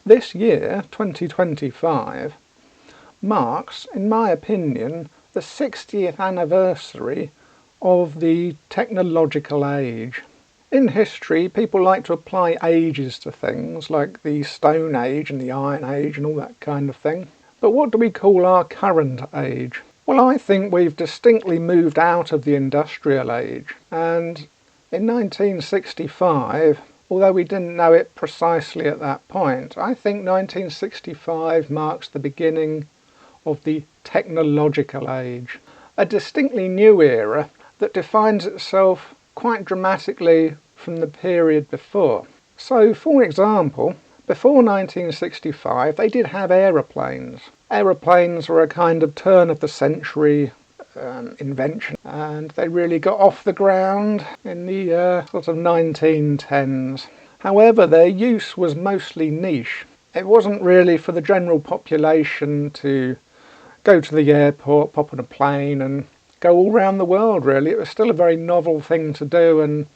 This year, 2025, marks, in my opinion, the 60th anniversary of the technological age. In history, people like to apply ages to things, like the Stone Age and the Iron Age and all that kind of thing. But what do we call our current age? Well, I think we've distinctly moved out of the industrial age, and in 1965, although we didn't know it precisely at that point, I think 1965 marks the beginning of the technological age, a distinctly new era that defines itself quite dramatically from the period before. So, for example, before 1965 they did have aeroplanes. Aeroplanes were a kind of turn of the century invention, and they really got off the ground in the sort of 1910s. However, their use was mostly niche. It wasn't really for the general population to go to the airport, pop on a plane and go all around the world, really. It was still a very novel thing to do, and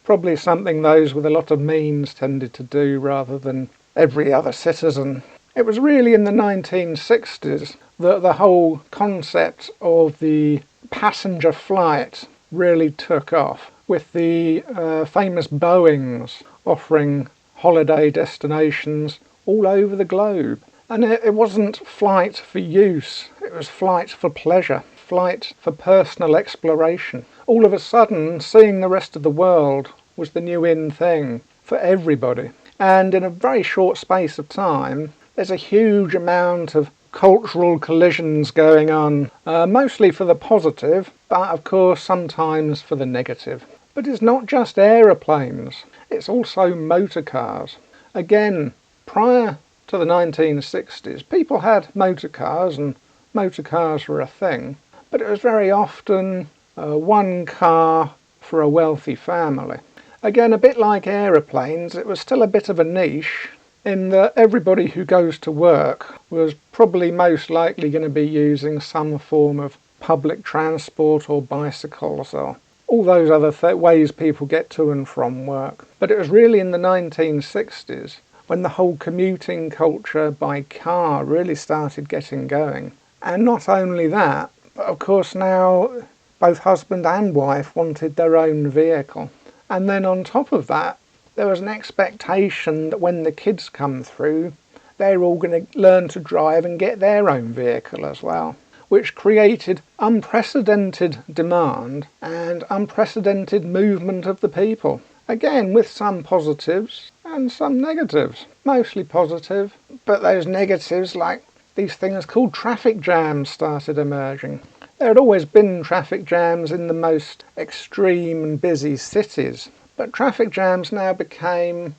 probably something those with a lot of means tended to do rather than every other citizen. It was really in the 1960s that the whole concept of the passenger flight really took off, with the famous Boeings offering holiday destinations all over the globe. And it wasn't flight for use, it was flight for pleasure, flight for personal exploration. All of a sudden, seeing the rest of the world was the new in thing for everybody. And in a very short space of time, there's a huge amount of cultural collisions going on, mostly for the positive, but of course sometimes for the negative. But it's not just aeroplanes, it's also motor cars. Again, prior to the 1960s, people had motor cars, and motor cars were a thing, but it was very often one car for a wealthy family. Again, a bit like aeroplanes, it was still a bit of a niche, in that everybody who goes to work was probably most likely going to be using some form of public transport or bicycles or all those other ways people get to and from work. But it was really in the 1960s when the whole commuting culture by car really started getting going. And not only that, but of course now both husband and wife wanted their own vehicle. And then on top of that, there was an expectation that when the kids come through, they're all going to learn to drive and get their own vehicle as well, which created unprecedented demand and unprecedented movement of the people. Again, with some positives and some negatives. Mostly positive, but those negatives, like these things called traffic jams, started emerging. There had always been traffic jams in the most extreme and busy cities, but traffic jams now became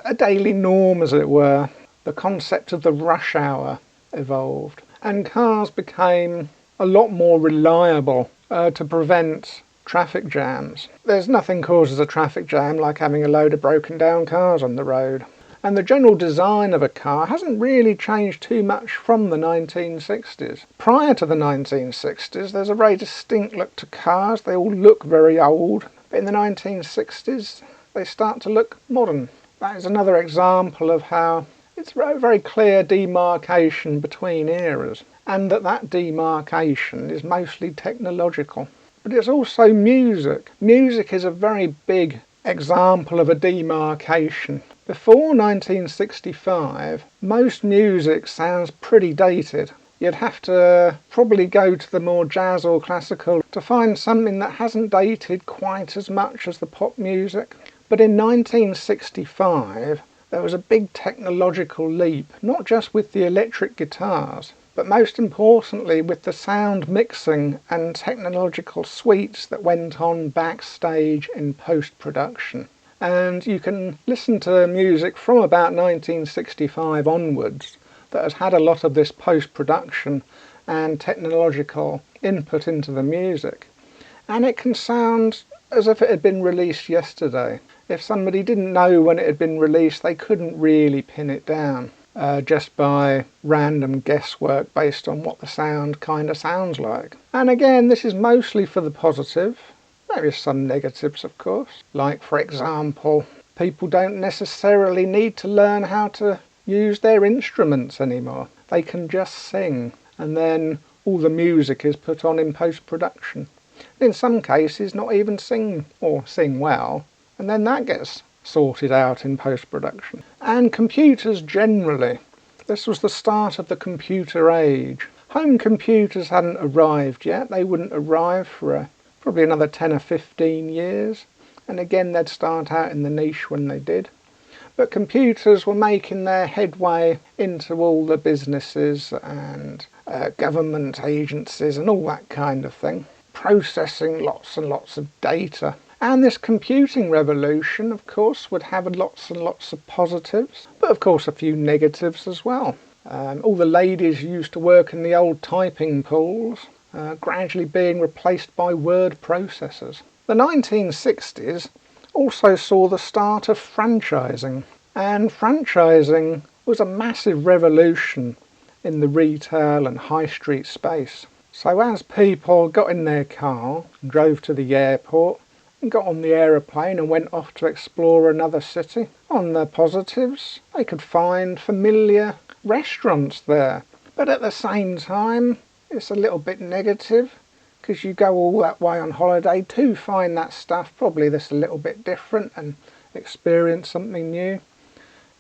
a daily norm, as it were. The concept of the rush hour evolved, and cars became a lot more reliable to prevent traffic jams. There's nothing causes a traffic jam like having a load of broken down cars on the road. And the general design of a car hasn't really changed too much from the 1960s. Prior to the 1960s, there's a very distinct look to cars. They all look very old. But in the 1960s, they start to look modern. That is another example of how it's a very clear demarcation between eras, and that demarcation is mostly technological. But it's also music. Music is a very big example of a demarcation. Before 1965, most music sounds pretty dated. You'd have to probably go to the more jazz or classical to find something that hasn't dated quite as much as the pop music. But in 1965, there was a big technological leap, not just with the electric guitars, but most importantly with the sound mixing and technological suites that went on backstage in post-production. And you can listen to music from about 1965 onwards that has had a lot of this post-production and technological input into the music. And it can sound as if it had been released yesterday. If somebody didn't know when it had been released, they couldn't really pin it down just by random guesswork based on what the sound kind of sounds like. And again, this is mostly for the positive. There is some negatives, of course. Like, for example, people don't necessarily need to learn how to use their instruments anymore. They can just sing, and then all the music is put on in post-production. In some cases, not even sing or sing well, and then that gets sorted out in post-production. And computers generally. This was the start of the computer age. Home computers hadn't arrived yet. They wouldn't arrive for probably another 10 or 15 years. And again, they'd start out in the niche when they did. But computers were making their headway into all the businesses and government agencies and all that kind of thing, processing lots and lots of data. And this computing revolution, of course, would have lots and lots of positives, but of course a few negatives as well. All the ladies who used to work in the old typing pools gradually being replaced by word processors. The 1960s also saw the start of franchising, and franchising was a massive revolution in the retail and high street space. So as people got in their car, drove to the airport, and got on the aeroplane and went off to explore another city, on the positives, they could find familiar restaurants there. But at the same time, it's a little bit negative, because you go all that way on holiday to find that stuff probably that's a little bit different and experience something new.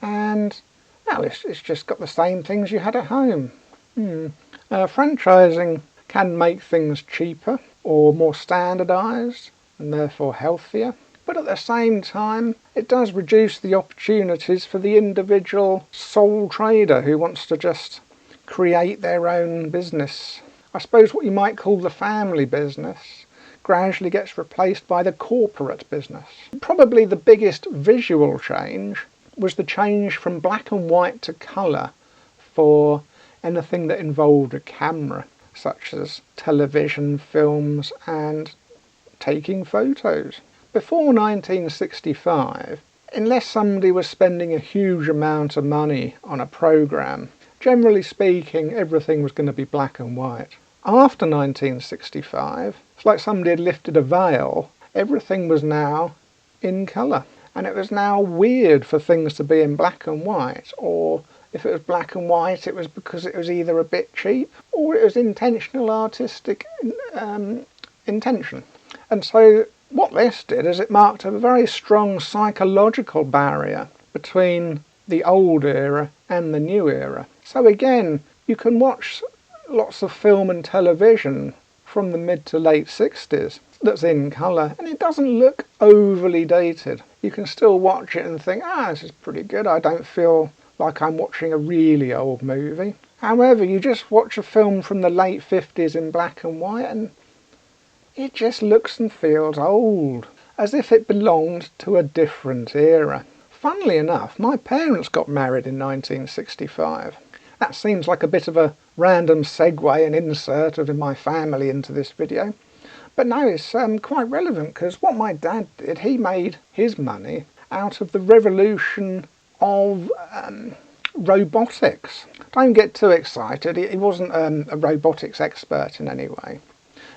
And now it's just got the same things you had at home. Franchising can make things cheaper or more standardised and therefore healthier. But at the same time, it does reduce the opportunities for the individual sole trader who wants to just create their own business. I suppose what you might call the family business gradually gets replaced by the corporate business. Probably the biggest visual change was the change from black and white to colour for anything that involved a camera, such as television, films and taking photos. Before 1965, unless somebody was spending a huge amount of money on a programme, generally speaking, everything was going to be black and white. After 1965, it's like somebody had lifted a veil. Everything was now in colour. And it was now weird for things to be in black and white, or if it was black and white, it was because it was either a bit cheap or it was intentional artistic intention. And so what this did is it marked a very strong psychological barrier between the old era and the new era. So again, you can watch lots of film and television from the mid to late 60s that's in colour, and it doesn't look overly dated. You can still watch it and think, this is pretty good. I don't feel like I'm watching a really old movie. However, you just watch a film from the late 50s in black and white and it just looks and feels old, as if it belonged to a different era. Funnily enough, my parents got married in 1965. That seems like a bit of a random segue and insert of my family into this video. But no, it's quite relevant, because what my dad did, he made his money out of the revolution of robotics. Don't get too excited, he wasn't a robotics expert in any way.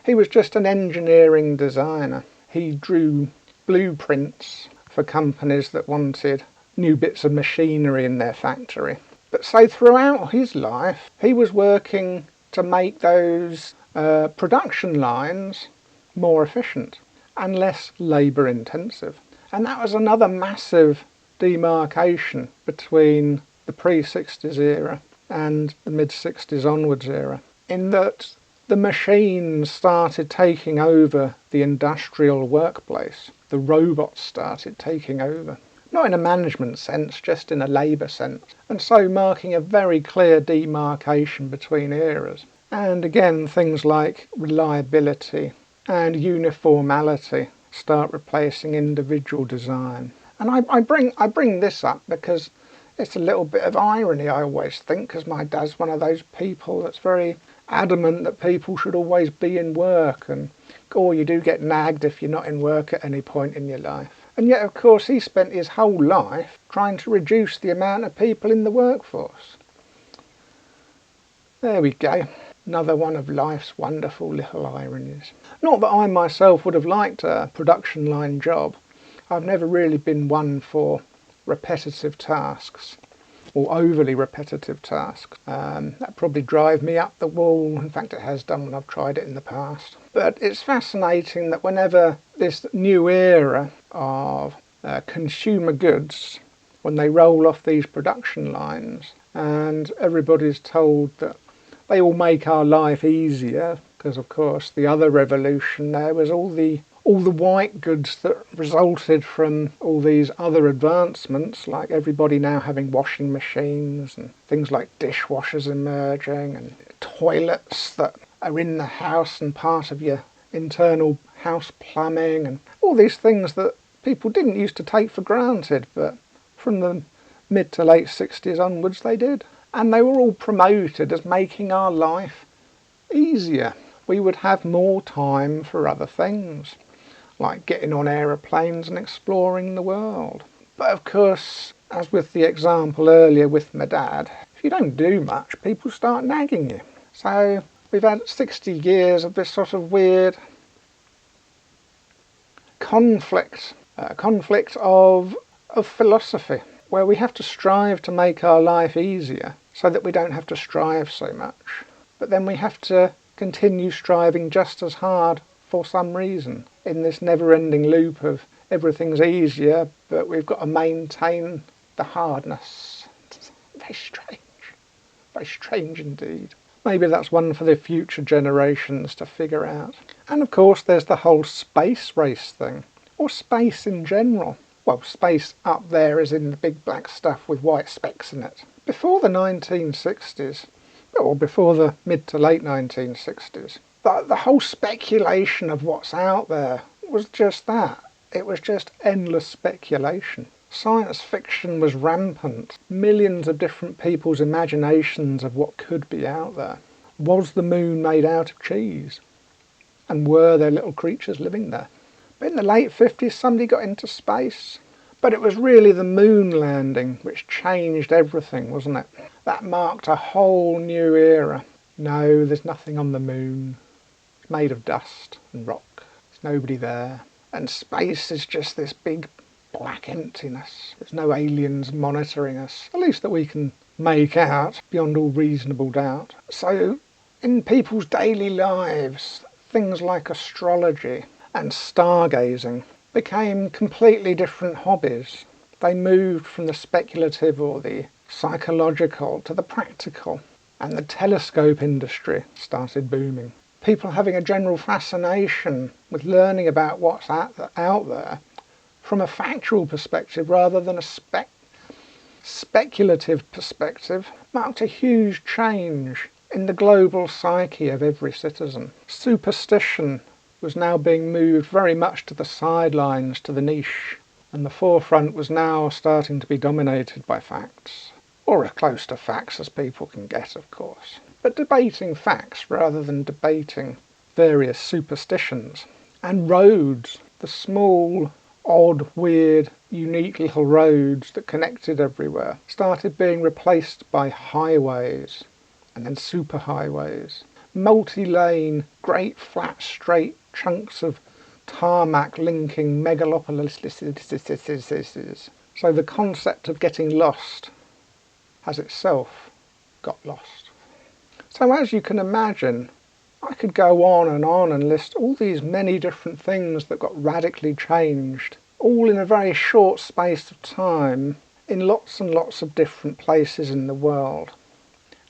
He was just an engineering designer. He drew blueprints for companies that wanted new bits of machinery in their factory. But so throughout his life, he was working to make those production lines more efficient and less labour intensive. And that was another massive demarcation between the pre-60s era and the mid-60s onwards era, in that the machines started taking over the industrial workplace. The robots started taking over. Not in a management sense, just in a labour sense. And so marking a very clear demarcation between eras. And again, things like reliability and uniformity start replacing individual design. And I bring this up because it's a little bit of irony, I always think, because my dad's one of those people that's very adamant that people should always be in work, and you do get nagged if you're not in work at any point in your life. And yet, of course, he spent his whole life trying to reduce the amount of people in the workforce. There we go. Another one of life's wonderful little ironies. Not that I myself would have liked a production line job. I've never really been one for repetitive tasks. or overly repetitive tasks. That probably drive me up the wall. In fact, it has done when I've tried it in the past. But it's fascinating that whenever this new era of consumer goods, when they roll off these production lines and everybody's told that they all make our life easier, because of course the other revolution there was all the white goods that resulted from all these other advancements, like everybody now having washing machines and things like dishwashers emerging and toilets that are in the house and part of your internal house plumbing, and all these things that people didn't used to take for granted, but from the mid to late 60s onwards they did. And they were all promoted as making our life easier. We would have more time for other things, like getting on aeroplanes and exploring the world. But of course, as with the example earlier with my dad, if you don't do much, people start nagging you. So we've had 60 years of this sort of weird conflict of philosophy, where we have to strive to make our life easier so that we don't have to strive so much. But then we have to continue striving just as hard for some reason, in this never-ending loop of everything's easier, but we've got to maintain the hardness. It's very strange indeed. Maybe that's one for the future generations to figure out. And of course there's the whole space race thing, or space in general. Well, space up there is in the big black stuff with white specks in it. Before the 1960s, or before the mid to late 1960s, the whole speculation of what's out there was just that. It was just endless speculation. Science fiction was rampant. Millions of different people's imaginations of what could be out there. Was the moon made out of cheese? And were there little creatures living there? But in the late 50s, somebody got into space. But it was really the moon landing which changed everything, wasn't it? That marked a whole new era. No, there's nothing on the moon. It's made of dust and rock. There's nobody there. And space is just this big black emptiness. There's no aliens monitoring us, at least that we can make out beyond all reasonable doubt. So in people's daily lives, things like astrology and stargazing became completely different hobbies. They moved from the speculative or the psychological to the practical, and the telescope industry started booming. People having a general fascination with learning about what's out there from a factual perspective rather than a speculative perspective marked a huge change in the global psyche of every citizen. Superstition was now being moved very much to the sidelines, to the niche, and the forefront was now starting to be dominated by facts, or as close to facts as people can get, of course. But debating facts rather than debating various superstitions. And roads, the small, odd, weird, unique little roads that connected everywhere, started being replaced by highways, and then superhighways. Multi-lane, great flat straight chunks of tarmac linking megalopolises. So the concept of getting lost has itself got lost. So as you can imagine, I could go on and list all these many different things that got radically changed, all in a very short space of time, in lots and lots of different places in the world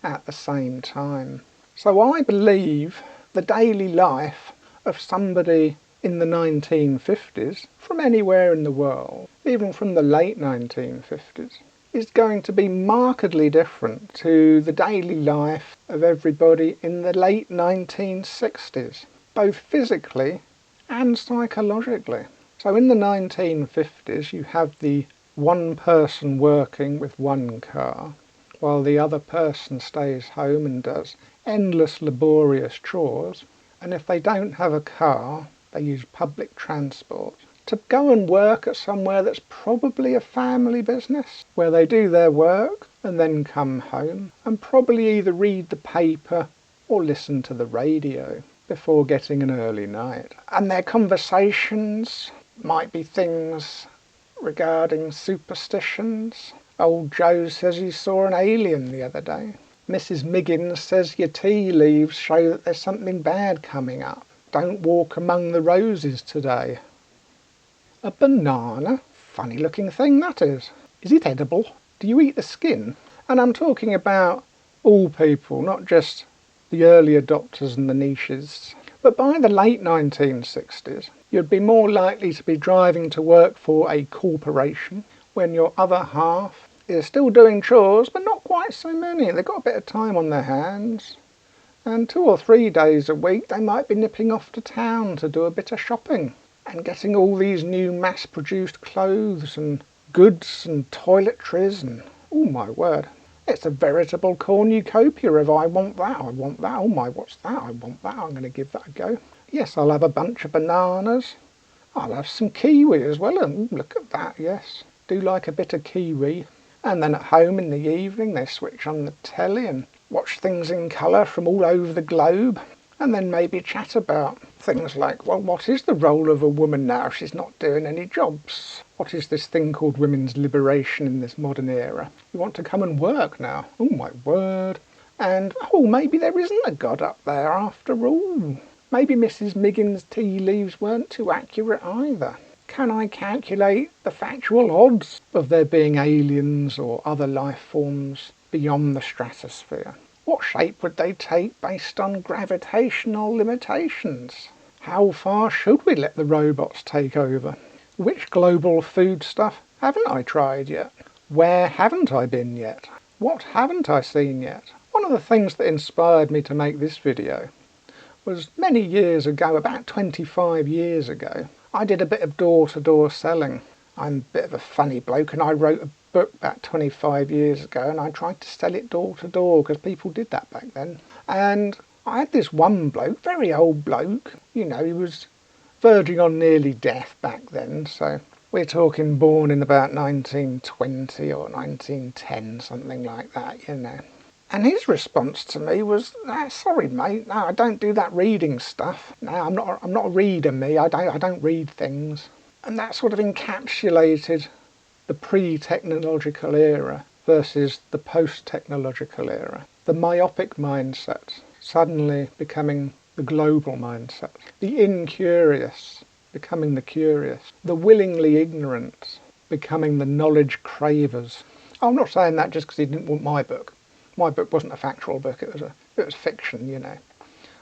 at the same time. So I believe the daily life of somebody in the 1950s, from anywhere in the world, even from the late 1950s, is going to be markedly different to the daily life of everybody in the late 1960s, both physically and psychologically. So in the 1950s you have the one person working with one car, while the other person stays home and does endless laborious chores, and if they don't have a car, they use public transport to go and work at somewhere that's probably a family business, where they do their work and then come home and probably either read the paper or listen to the radio before getting an early night. And their conversations might be things regarding superstitions Old Joe says he saw an alien the other day. Mrs. Miggins says your tea leaves show that there's something bad coming up. Don't walk among the roses today. A banana? Funny looking thing that is. Is it edible? Do you eat the skin? And I'm talking about all people, not just the early adopters and the niches. But by the late 1960s, you'd be more likely to be driving to work for a corporation when your other half is still doing chores, but not quite so many. They've got a bit of time on their hands. And 2 or 3 days a week, they might be nipping off to town to do a bit of shopping and getting all these new mass-produced clothes and goods and toiletries and, oh my word, it's a veritable cornucopia of I want that, oh my, what's that, I want that, I'm going to give that a go. Yes, I'll have a bunch of bananas. I'll have some kiwi as well, and look at that, yes. Do like a bit of kiwi. And then at home in the evening they switch on the telly and watch things in colour from all over the globe. And then maybe chat about things like, well, what is the role of a woman now? She's not doing any jobs. What is this thing called women's liberation in this modern era? You want to come and work now? Oh my word. And, oh, maybe there isn't a God up there after all. Maybe Mrs. Miggins' tea leaves weren't too accurate either. Can I calculate the factual odds of there being aliens or other life forms beyond the stratosphere? What shape would they take based on gravitational limitations? How far should we let the robots take over? Which global food stuff haven't I tried yet? Where haven't I been yet? What haven't I seen yet? One of the things that inspired me to make this video was many years ago, about 25 years ago, I did a bit of door-to-door selling. I'm a bit of a funny bloke, and I wrote a book about 25 years ago, and I tried to sell it door-to-door because people did that back then. And I had this one bloke, very old bloke, you know, he was verging on nearly death back then, so we're talking born in about 1920 or 1910, something like that, you know. And his response to me was, sorry mate, no, I don't do that reading stuff. No, I'm not a reader, me. I don't read things. And that sort of encapsulated the pre-technological era versus the post-technological era. The myopic mindset suddenly becoming the global mindset. The incurious becoming the curious. The willingly ignorant becoming the knowledge cravers. I'm not saying that just because he didn't want my book. My book wasn't a factual book, it was fiction, you know,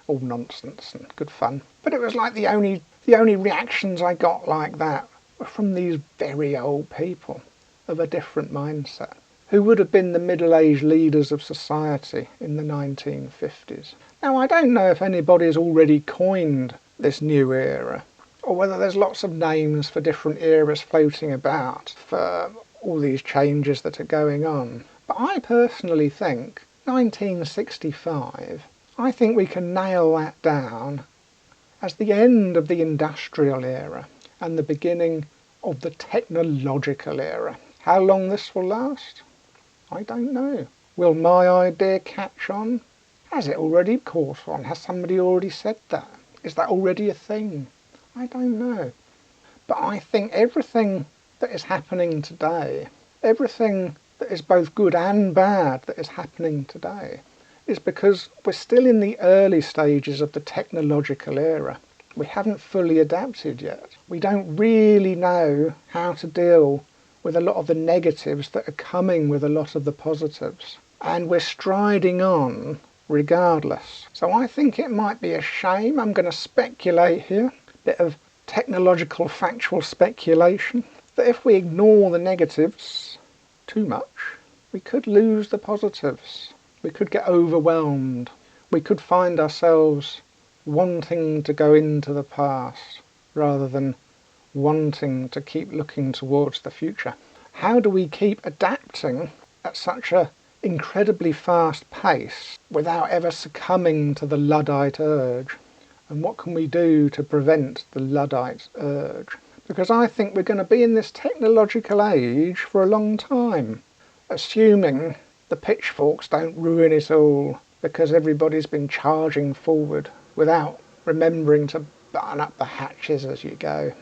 all nonsense and good fun. But it was like the only reactions I got like that were from these very old people of a different mindset, who would have been the middle-aged leaders of society in the 1950s. Now, I don't know if anybody's already coined this new era, or whether there's lots of names for different eras floating about for all these changes that are going on. But I personally think 1965, I think we can nail that down as the end of the industrial era and the beginning of the technological era. How long this will last? I don't know. Will my idea catch on? Has it already caught on? Has somebody already said that? Is that already a thing? I don't know. But I think everything that is happening today, everything that is both good and bad that is happening today, is because we're still in the early stages of the technological era. We haven't fully adapted yet. We don't really know how to deal with a lot of the negatives that are coming with a lot of the positives. And we're striding on regardless. So I think it might be a shame. I'm going to speculate here, a bit of technological factual speculation, that if we ignore the negatives too much, we could lose the positives. We could get overwhelmed. We could find ourselves wanting to go into the past rather than wanting to keep looking towards the future. How do we keep adapting at such an incredibly fast pace without ever succumbing to the Luddite urge? And what can we do to prevent the Luddite urge? Because I think we're going to be in this technological age for a long time, assuming the pitchforks don't ruin it all because everybody's been charging forward without remembering to button up the hatches as you go.